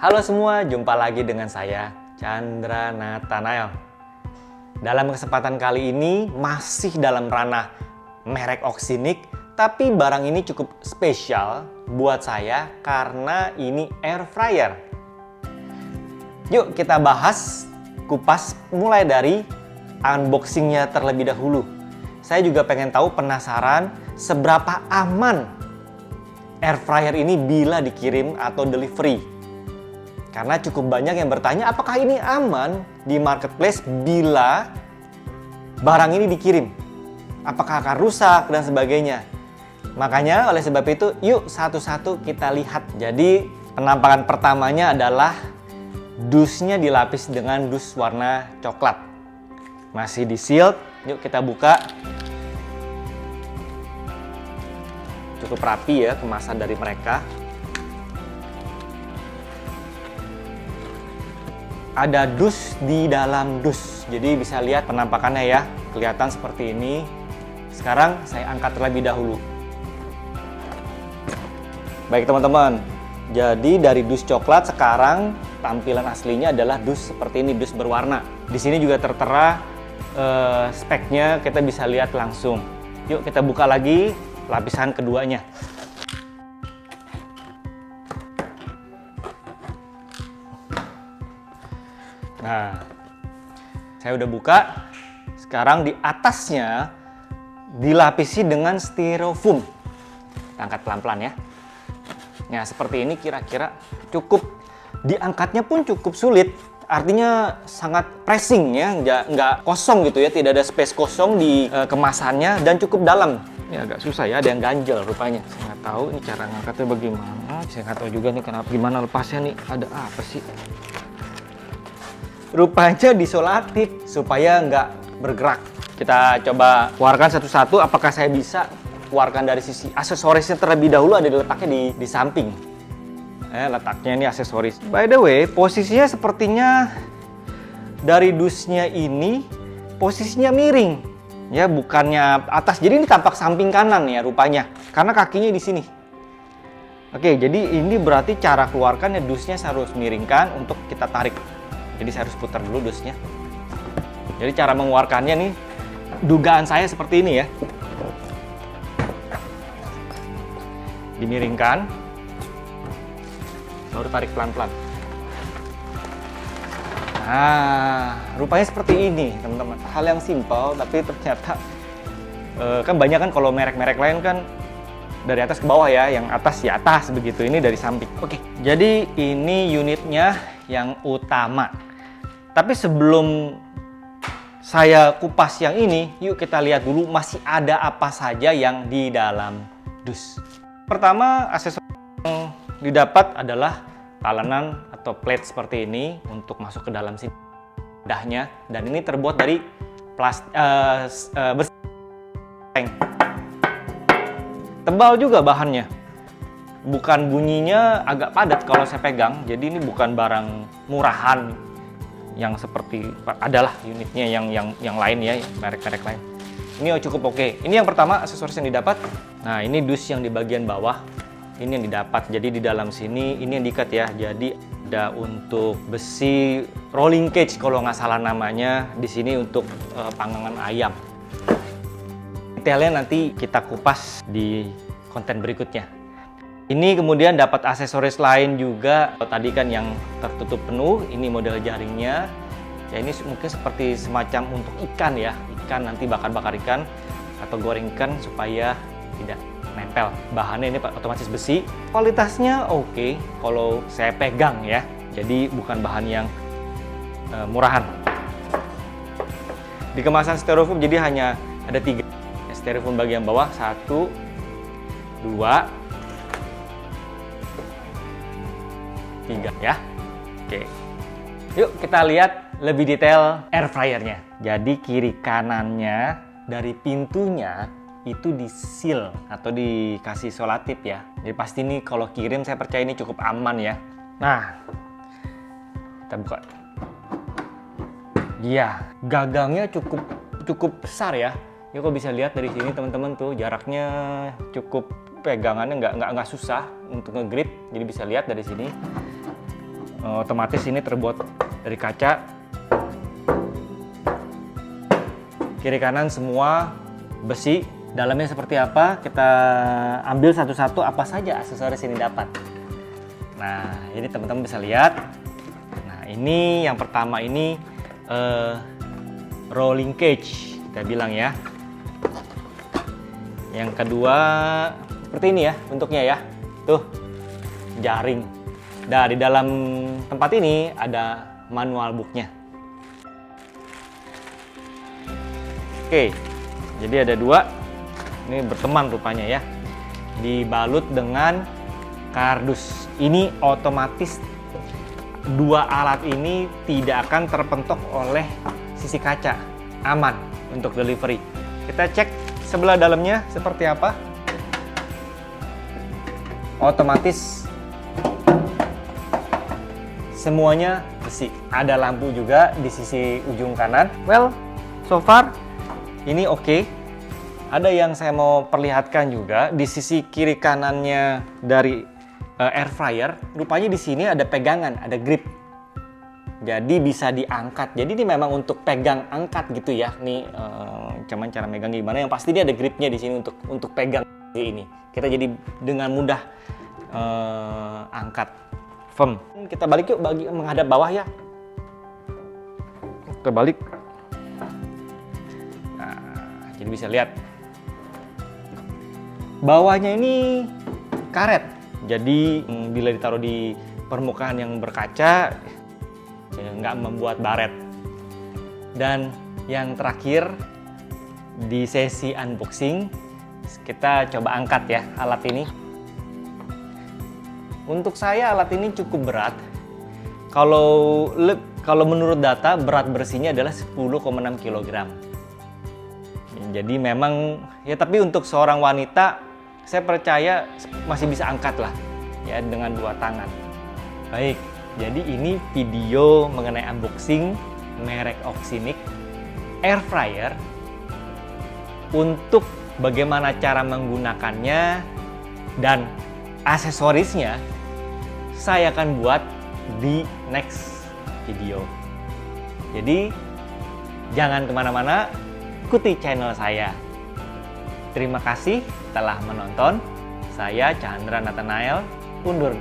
Halo semua, jumpa lagi dengan saya, Chandra Nathanael. Dalam kesempatan kali ini masih dalam ranah merek Oxynic, tapi barang ini cukup spesial buat saya karena ini air fryer. Yuk kita bahas, kupas mulai dari unboxingnya terlebih dahulu. Saya juga pengen tahu, penasaran seberapa aman air fryer ini bila dikirim atau delivery. Karena cukup banyak yang bertanya apakah ini aman di marketplace bila barang ini dikirim. Apakah akan rusak dan sebagainya. Makanya oleh sebab itu yuk satu-satu kita lihat. Jadi penampakan pertamanya adalah dusnya dilapis dengan dus warna coklat. Masih di sealed, yuk kita buka. Cukup rapi ya kemasan dari mereka. Ada dus di dalam dus, jadi bisa lihat penampakannya ya, kelihatan seperti ini. Sekarang saya angkat terlebih dahulu. Baik teman-teman, jadi dari dus coklat sekarang tampilan aslinya adalah dus seperti ini, dus berwarna. Di sini juga tertera speknya, kita bisa lihat langsung. Yuk kita buka lagi lapisan keduanya. Nah, saya udah buka. Sekarang di atasnya dilapisi dengan styrofoam. Kita angkat pelan-pelan ya. Nah, seperti ini kira-kira cukup. Diangkatnya pun cukup sulit. Artinya sangat pressing ya, nggak kosong gitu ya. Tidak ada space kosong di kemasannya dan cukup dalam. Ini agak susah ya, ada yang ganjel rupanya. Saya nggak tahu ini cara ngangkatnya bagaimana. Saya nggak tahu juga nih kenapa, gimana lepasnya nih. Ada apa sih? Rupanya disolatif supaya nggak bergerak. Kita coba keluarkan satu-satu. Apakah saya bisa keluarkan dari sisi aksesorisnya terlebih dahulu? Ada diletaknya di samping. Letaknya ini aksesoris. By the way, posisinya sepertinya dari dusnya ini posisinya miring, ya bukannya atas. Jadi ini tampak samping kanan ya rupanya, karena kakinya di sini. Oke, jadi ini berarti cara keluarkan ya, dusnya saya harus miringkan untuk kita tarik. Jadi saya harus putar dulu dusnya. Jadi cara mengeluarkannya nih, dugaan saya seperti ini ya. Dimiringkan, baru tarik pelan-pelan. Nah, rupanya seperti ini teman-teman. Hal yang simpel, tapi ternyata kan banyak kan kalau merek-merek lain kan dari atas ke bawah ya, yang atas ya atas begitu. Ini dari samping. Oke, jadi ini unitnya yang utama. Tapi sebelum saya kupas yang ini, yuk kita lihat dulu masih ada apa saja yang di dalam dus. Pertama, aksesoris yang didapat adalah talenan atau plate seperti ini untuk masuk ke dalam sini wadahnya, dan ini terbuat dari plastik besi. Tebal juga bahannya. Bukan bunyinya agak padat kalau saya pegang, jadi ini bukan barang murahan yang seperti adalah unitnya yang lain ya, merek-merek lain. Ini cukup oke. Ini yang pertama aksesoris yang didapat. Nah, ini dus yang di bagian bawah. Ini yang didapat. Jadi di dalam sini ini yang diikat ya. Jadi ada untuk besi rolling cage kalau nggak salah namanya. Di sini untuk panggangan ayam. Detailnya nanti kita kupas di konten berikutnya. Ini kemudian dapat aksesoris lain juga. Tadi kan yang tertutup penuh, ini model jaringnya. Ya ini mungkin seperti semacam untuk ikan ya. Ikan nanti bakar-bakar ikan atau goreng ikan supaya tidak nempel. Bahannya ini otomatis besi. Kualitasnya oke kalau saya pegang ya. Jadi bukan bahan yang murahan. Di kemasan styrofoam jadi hanya ada 3 styrofoam bagian bawah, 1, 2, 3 ya. Oke. Yuk kita lihat lebih detail air fryernya. Jadi kiri kanannya dari pintunya itu di seal atau dikasih solatif ya. Jadi pasti nih kalau kirim saya percaya ini cukup aman ya. Nah, kita buka. Iya, gagangnya cukup besar ya. Ya kok bisa lihat dari sini teman-teman tuh jaraknya cukup, pegangannya nggak susah untuk ngegrip. Jadi bisa lihat dari sini. otomatis ini terbuat dari kaca. Kiri kanan semua besi. Dalamnya seperti apa? Kita ambil satu-satu apa saja aksesoris ini dapat. Nah, ini teman-teman bisa lihat. Nah, ini yang pertama ini rolling cage kita bilang ya. Yang kedua seperti ini ya bentuknya ya. Tuh, jaring. Nah, di dalam tempat ini ada manual booknya. Oke, jadi ada dua. Ini berteman rupanya ya. Dibalut dengan kardus. Ini otomatis dua alat ini tidak akan terpentok oleh sisi kaca. Aman untuk delivery. Kita cek sebelah dalamnya seperti apa. Otomatis semuanya besi. Ada lampu juga di sisi ujung kanan. Well, so far ini oke. Ada yang saya mau perlihatkan juga di sisi kiri kanannya dari air fryer. Rupanya di sini ada pegangan, ada grip. Jadi bisa diangkat. Jadi ini memang untuk pegang angkat gitu ya. Nih cuman cara megang gimana? Yang pasti dia ada gripnya di sini untuk pegang ini. Kita jadi dengan mudah angkat. Firm. Kita balik yuk menghadap bawah ya. Kita balik. Nah, jadi bisa lihat. Bawahnya ini karet. Jadi bila ditaruh di permukaan yang berkaca nggak membuat baret. Dan yang terakhir di sesi unboxing kita coba angkat ya alat ini. Untuk saya alat ini cukup berat. Kalau menurut data berat bersihnya adalah 10,6 kg. Jadi memang ya, tapi untuk seorang wanita saya percaya masih bisa angkat lah ya dengan dua tangan. Baik, jadi ini video mengenai unboxing merek Oxynic air fryer. Untuk bagaimana cara menggunakannya dan aksesorisnya saya akan buat di next video. Jadi jangan kemana-mana, ikuti channel saya. Terima kasih telah menonton. Saya Chandra Nathanael, undur.